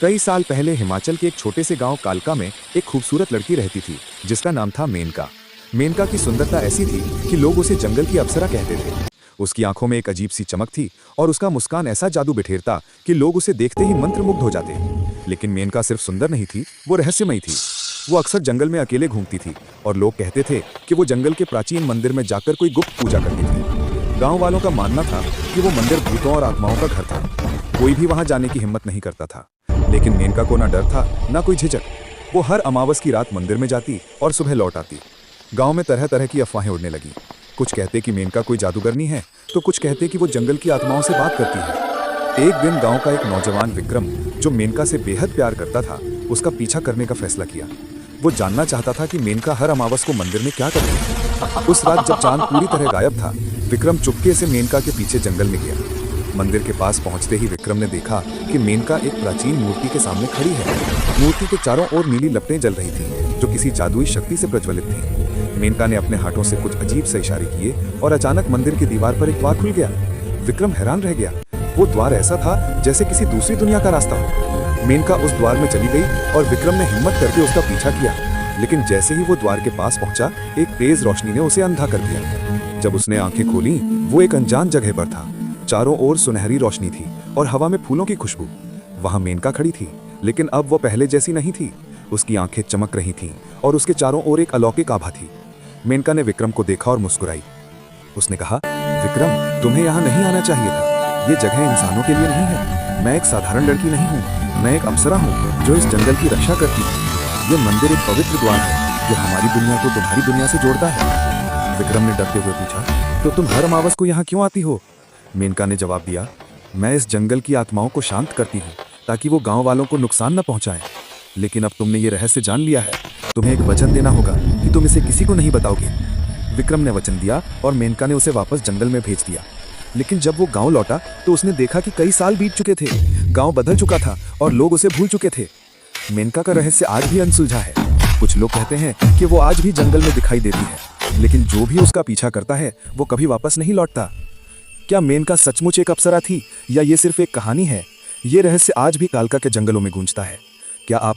कई साल पहले हिमाचल के एक छोटे से गांव कालका में एक खूबसूरत लड़की रहती थी जिसका नाम था मेनका। मेनका की सुंदरता ऐसी थी कि लोग उसे जंगल की अप्सरा कहते थे। उसकी आंखों में एक अजीब सी चमक थी और उसका मुस्कान ऐसा जादू बिखेरता कि लोग उसे देखते ही मंत्रमुग्ध हो जाते। लेकिन मेनका सिर्फ सुंदर नहीं थी, वो रहस्यमयी थी। वो अक्सर जंगल में अकेले घूमती थी और लोग कहते थे कि वो जंगल के प्राचीन मंदिर में जाकर कोई गुप्त पूजा करती थी। गाँव वालों का मानना था कि वो मंदिर भूतों और आत्माओं का घर था। कोई भी वहां जाने की हिम्मत नहीं करता था। लेकिन मेनका को ना डर था ना कोई झिझक। वो हर अमावस की रात मंदिर में जाती और सुबह लौट आती। गांव में तरह तरह की अफवाहें उड़ने लगी। कुछ कहते कि मेनका कोई जादूगरनी है, तो कुछ कहते कि वो जंगल की आत्माओं से बात करती है। एक दिन गांव का एक नौजवान विक्रम, जो मेनका से बेहद प्यार करता था, उसका पीछा करने का फैसला किया। वो जानना चाहता था कि मेनका हर अमावस को मंदिर में क्या करती है। उस रात जब चांद पूरी तरह गायब था, विक्रम चुपके से मेनका के पीछे जंगल में गया। मंदिर के पास पहुंचते ही विक्रम ने देखा कि मेनका एक प्राचीन मूर्ति के सामने खड़ी है। मूर्ति के चारों ओर नीली लपटें जल रही थीं, जो किसी जादुई शक्ति से प्रज्वलित थीं। मेनका ने अपने हाथों से कुछ अजीब से इशारे किए और अचानक मंदिर की दीवार पर एक द्वार खुल गया। विक्रम हैरान रह गया। वो द्वार ऐसा था जैसे किसी दूसरी दुनिया का रास्ता हो। मेनका उस द्वार में चली गई और विक्रम ने हिम्मत करके उसका पीछा किया। लेकिन जैसे ही वो द्वार के पास पहुंचा, एक तेज रोशनी ने उसे अंधा कर दिया। जब उसने आंखें खोली, वो एक अनजान जगह पर था। चारों ओर सुनहरी रोशनी थी और हवा में फूलों की खुशबू। वहां मेनका खड़ी थी, लेकिन अब वो पहले जैसी नहीं थी। उसकी आंखें चमक रही थीं और उसके चारों ओर एक अलौकिक आभा थी। मेनका ने विक्रम को देखा और मुस्कुराई। उसने कहा, विक्रम, तुम्हें यहाँ नहीं आना चाहिए था। ये जगह इंसानों के लिए नहीं है। मैं एक साधारण लड़की नहीं हूँ, मैं एक अप्सरा हूँ जो इस जंगल की रक्षा करती है। ये मंदिर एक पवित्र द्वार है जो हमारी दुनिया को तुम्हारी दुनिया से जोड़ता है। विक्रम ने डरते हुए पूछा, तो तुम हर अमावस को यहाँ क्यों आती हो? मेनका ने जवाब दिया, मैं इस जंगल की आत्माओं को शांत करती हूँ ताकि वो गांव वालों को नुकसान न पहुंचाएं। लेकिन अब तुमने ये रहस्य जान लिया है, तुम्हें एक वचन देना होगा कि तुम इसे किसी को नहीं बताओगे। विक्रम ने वचन दिया और मेनका ने उसे वापस जंगल में भेज दिया। लेकिन जब वो गांव लौटा तो उसने देखा कि कई साल बीत चुके थे। गांव बदल चुका था और लोग उसे भूल चुके थे। मेनका का रहस्य आज भी अनसुलझा है। कुछ लोग कहते हैं कि वो आज भी जंगल में दिखाई देती है, लेकिन जो भी उसका पीछा करता है वो कभी वापस नहीं लौटता। क्या मेनका सचमुच एक अप्सरा थी या ये सिर्फ एक कहानी है? ये रहस्य आज भी कालका के जंगलों में गूंजता है। क्या आप